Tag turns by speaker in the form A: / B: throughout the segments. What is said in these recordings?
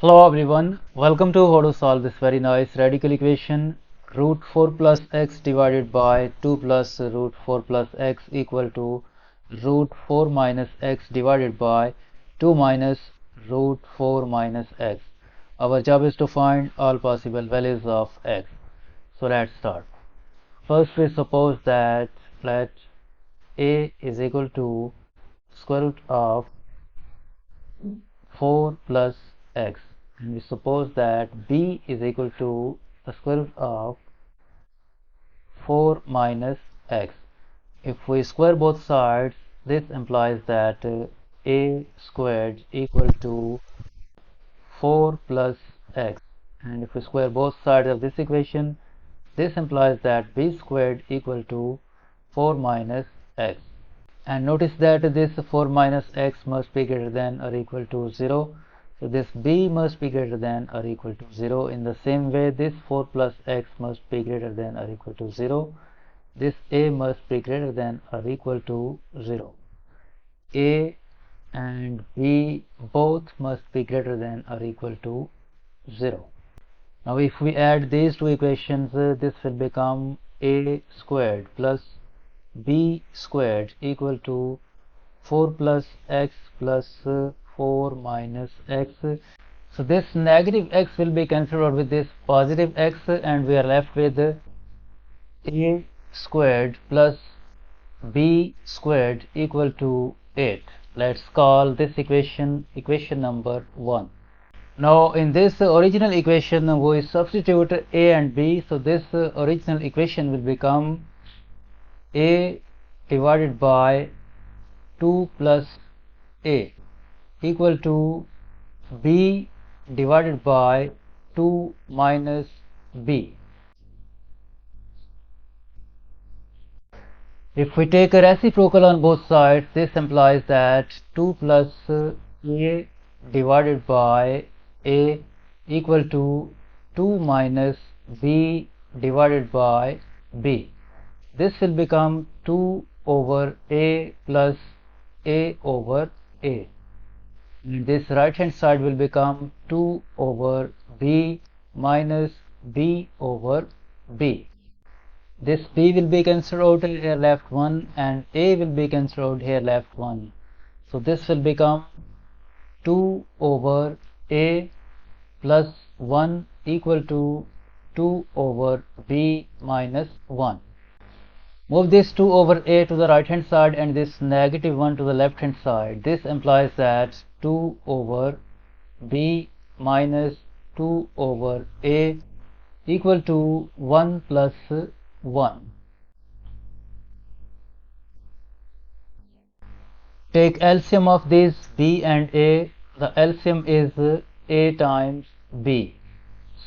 A: Hello everyone, welcome to how to solve this very nice radical equation. Root 4 plus x divided by 2 plus root 4 plus x equal to root 4 minus x divided by 2 minus root 4 minus x. Our job is to find all possible values of x. So let's start. First we suppose that let a is equal to square root of 4 plus x, and we suppose that b is equal to the square root of 4 minus x. If we square both sides, this implies that a squared equal to 4 plus x, and if we square both sides of this equation, this implies that b squared equal to 4 minus x. And notice that this 4 minus x must be greater than or equal to 0. So this b must be greater than or equal to 0. In the same way, this 4 plus x must be greater than or equal to 0. This a must be greater than or equal to 0. A and b both must be greater than or equal to 0. Now if we add these two equations, this will become a squared plus b squared equal to 4 plus x plus 4 minus x. So this negative x will be cancelled out with this positive x, and we are left with a squared plus b squared equal to 8. Let's call this equation number 1. Now in this original equation we substitute a and b, so this original equation will become a divided by 2 plus a equal to b divided by 2 minus b. If we take a reciprocal on both sides, this implies that 2 plus a divided by a equal to 2 minus b divided by b. This will become 2 over a plus a over a. And this right hand side will become 2 over b minus b over b. This b will be cancelled out here, left 1, and a will be cancelled out here, left 1. So this will become 2 over a plus 1 equal to 2 over b minus 1. Move this 2 over a to the right hand side and this negative 1 to the left hand side. This implies that 2 over b minus 2 over a equal to 1 plus 1. Take LCM of these b and a. The LCM is a times b.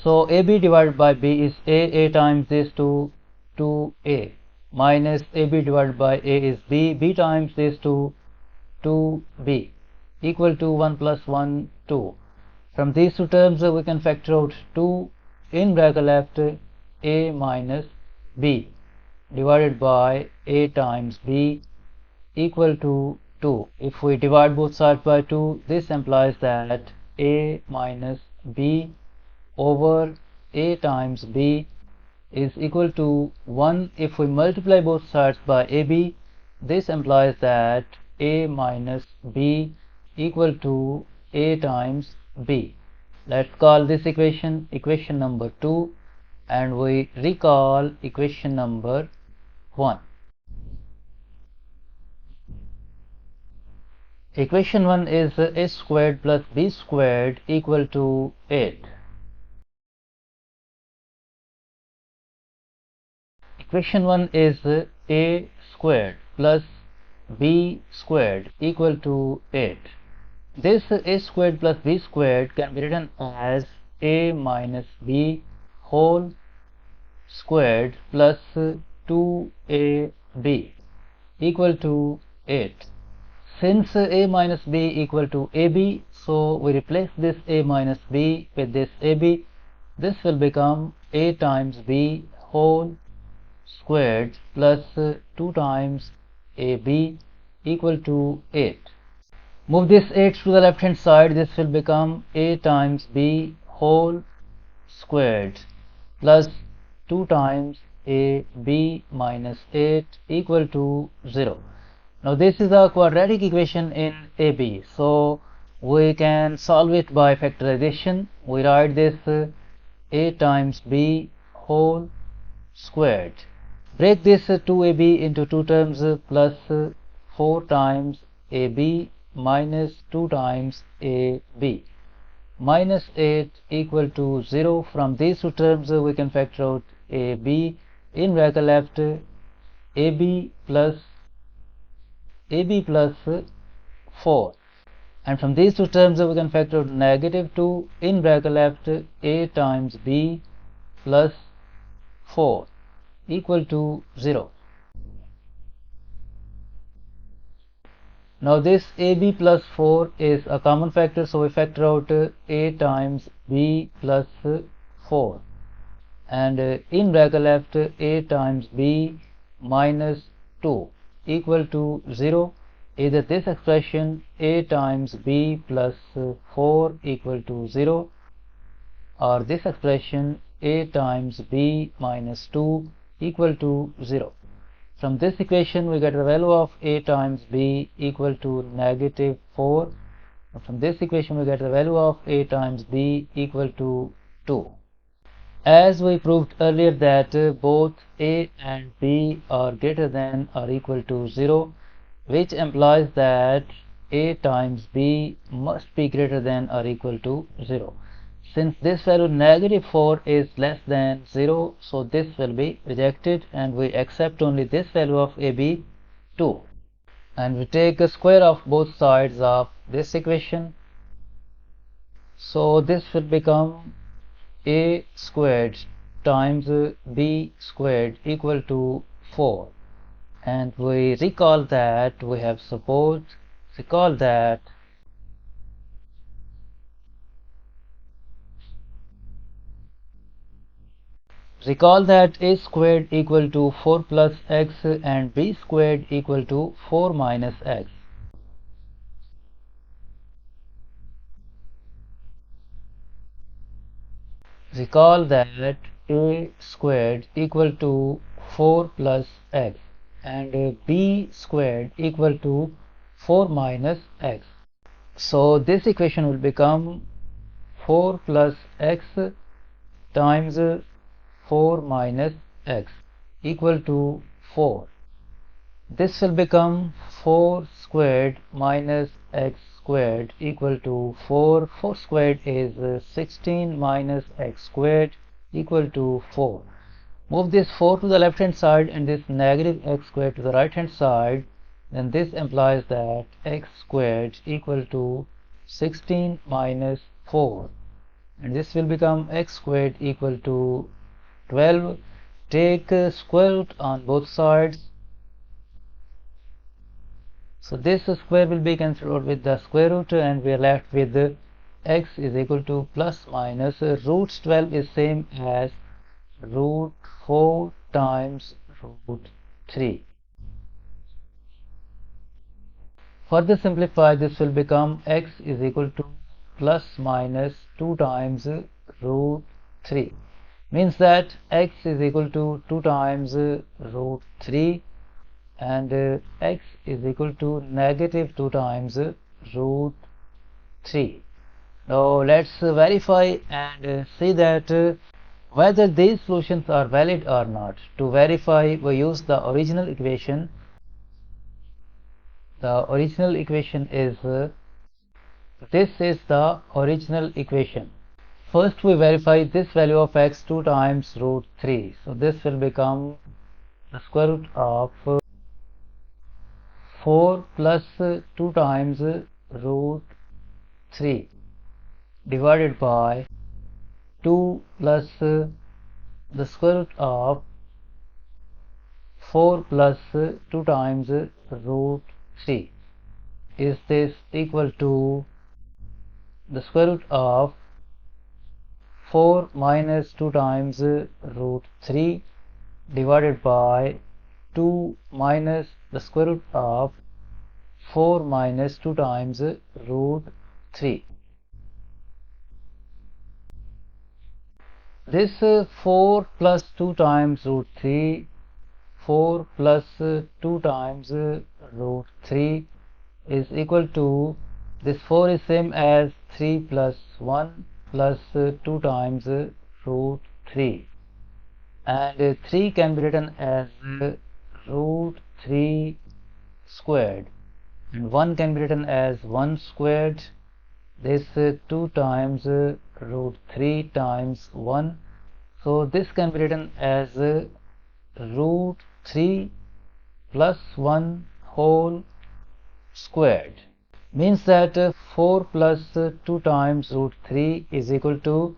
A: So ab divided by b is a times this 2a. Minus ab divided by a is b times this 2b equal to 1 plus 1 2. From these two terms we can factor out 2 in bracket left a minus b divided by a times b equal to 2. If we divide both sides by 2, this implies that a minus b over a times b is equal to 1. If we multiply both sides by ab, this implies that a minus b equal to a times b. Let's call this equation number 2, and we recall equation number 1. Equation 1 is a squared plus b squared equal to 8. Equation 1 is a squared plus b squared equal to 8. This a squared plus b squared can be written as a minus b whole squared plus 2ab equal to 8. Since a minus b equal to ab, so we replace this a minus b with this ab. This will become a times b whole squared plus 2 times ab equal to 8. Move this 8 to the left hand side. This will become a times b whole squared plus 2 times a b minus 8 equal to 0. Now this is a quadratic equation in AB, so we can solve it by factorization. We write this a times b whole squared. Break this 2ab into two terms plus 4 times ab minus 2 times ab minus 8 equal to 0. From these two terms we can factor out ab. In bracket left ab plus 4, and from these two terms we can factor out negative 2. In bracket left a times b plus 4 equal to 0. Now this ab plus 4 is a common factor, so we factor out a times b plus 4, and in bracket left a times b minus 2 equal to 0. Either this expression a times b plus 4 equal to 0, or this expression a times b minus 2 equal to 0. From this equation we get the value of a times b equal to negative 4. From this equation we get the value of a times b equal to 2. As we proved earlier that both a and b are greater than or equal to 0, which implies that a times b must be greater than or equal to 0. Since this value negative 4 is less than 0, so this will be rejected and we accept only this value of ab 2. And we take a square of both sides of this equation. So this will become a squared times b squared equal to 4. And we recall that we have supposed, recall that a squared equal to 4 plus x and b squared equal to 4 minus x. Recall that a squared equal to 4 plus x and b squared equal to 4 minus x. So this equation will become 4 plus x times 4 minus x equal to 4. This will become 4 squared minus x squared equal to 4. 4 squared is 16 minus x squared equal to 4. Move this 4 to the left hand side and this negative x squared to the right hand side. Then this implies that x squared equal to 16 minus 4. And this will become x squared equal to 12. Take square root on both sides. So this square will be cancelled out with the square root and we are left with x is equal to plus minus root 12 is same as root 4 times root 3. Further simplify, this will become x is equal to plus minus 2 times root 3. Means that x is equal to 2 times root 3 and x is equal to negative 2 times root 3. Now let's verify and see that whether these solutions are valid or not. To verify, we use the original equation. The original equation is this is the original equation. First we verify this value of x 2 times root 3. So this will become the square root of 4 plus 2 times root 3 divided by 2 plus the square root of 4 plus 2 times root 3. Is this equal to the square root of 4 minus 2 times root 3 divided by 2 minus the square root of 4 minus 2 times root 3. This 4 plus 2 times root 3, 4 plus 2 times root 3 is equal to, this 4 is same as 3 plus 1 plus 2 times root 3, and 3 can be written as root 3 squared, and 1 can be written as 1 squared. This 2 times root 3 times 1, so this can be written as root 3 plus 1 whole squared. Means that 4 plus 2 times root 3 is equal to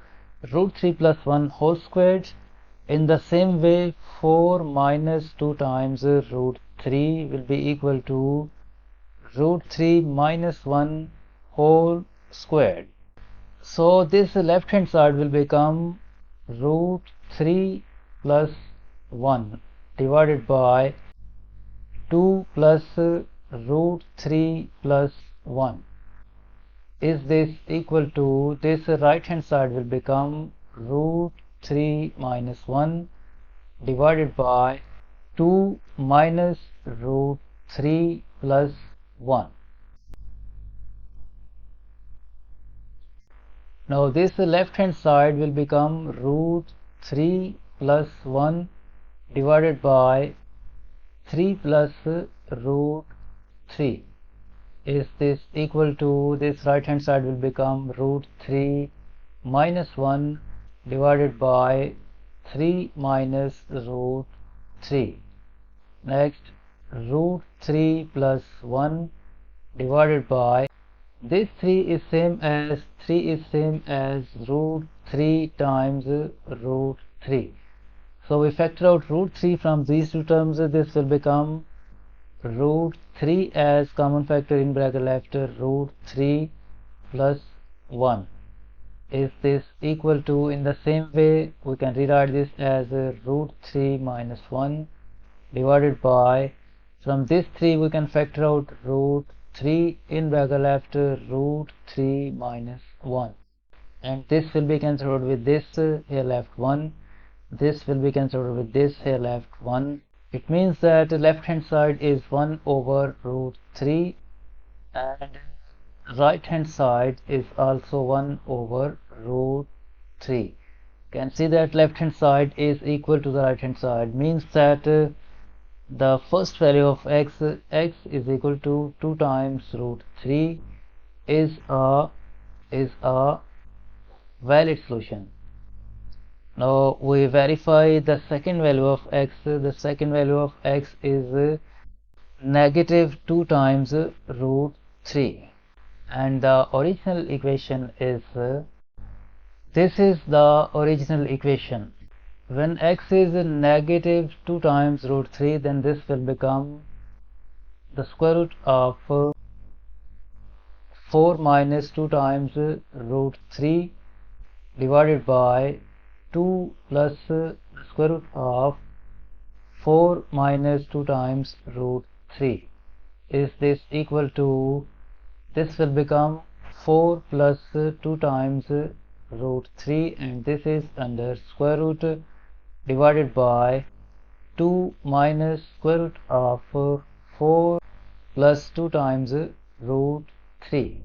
A: root 3 plus 1 whole squared. In the same way, 4 minus 2 times root 3 will be equal to root 3 minus 1 whole squared. So this left hand side will become root 3 plus 1 divided by 2 plus root 3 plus 1. Is this equal to, this right hand side will become root 3 minus 1 divided by 2 minus root 3 plus 1. Now this left hand side will become root 3 plus 1 divided by 3 plus root 3. Is this equal to, this right hand side will become root 3 minus 1 divided by 3 minus root 3. Next, root 3 plus 1 divided by, this 3 is same as root 3 times root 3. So we factor out root 3 from these two terms. This will become root 3 as common factor, in bracket left root 3 plus 1. Is this equal to, in the same way we can rewrite this as root 3 minus 1 divided by, from this 3 we can factor out root 3, in bracket left root 3 minus 1, and this will be cancelled with this, here left 1. This will be cancelled with this, here left 1. It means that left hand side is 1 over root 3 and right hand side is also 1 over root 3. Can see that left hand side is equal to the right hand side, means that the first value of x is equal to 2 times root 3 is a valid solution. Now we verify the second value of x. The second value of x is negative 2 times root 3, and the original equation is, this is the original equation. When x is negative 2 times root 3, then this will become the square root of 4 minus 2 times root 3 divided by 2 plus the square root of 4 minus 2 times root 3. Is this equal to, this will become 4 plus 2 times root 3, and this is under square root divided by 2 minus square root of 4 plus 2 times root 3.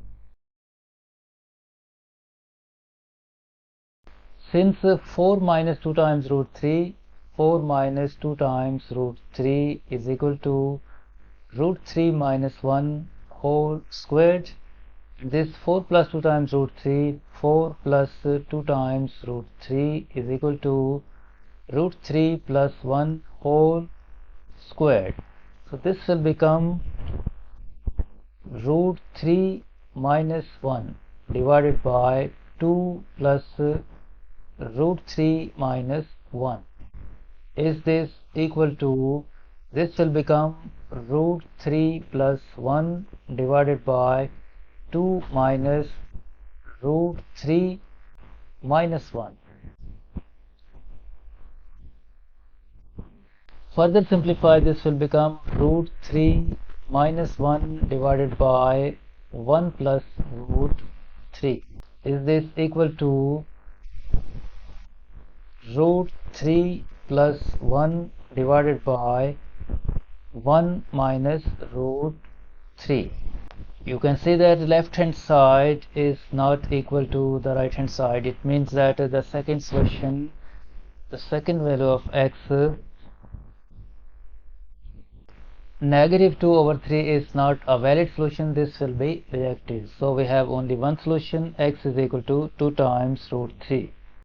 A: Since 4 minus 2 times root 3, 4 minus 2 times root 3 is equal to root 3 minus 1 whole squared. This 4 plus 2 times root 3, 4 plus 2 times root 3 is equal to root 3 plus 1 whole squared. So this will become root 3 minus 1 divided by 2 plus root 3 minus 1. Is this equal to, this will become root 3 plus 1 divided by 2 minus root 3 minus 1. Further simplify, this will become root 3 minus 1 divided by 1 plus root 3. Is this equal to root 3 plus 1 divided by 1 minus root 3? You can see that the left hand side is not equal to the right hand side. It means that the second solution, the second value of x, negative 2 over 3 is not a valid solution. This will be rejected. So we have only one solution. X is equal to 2 times root 3.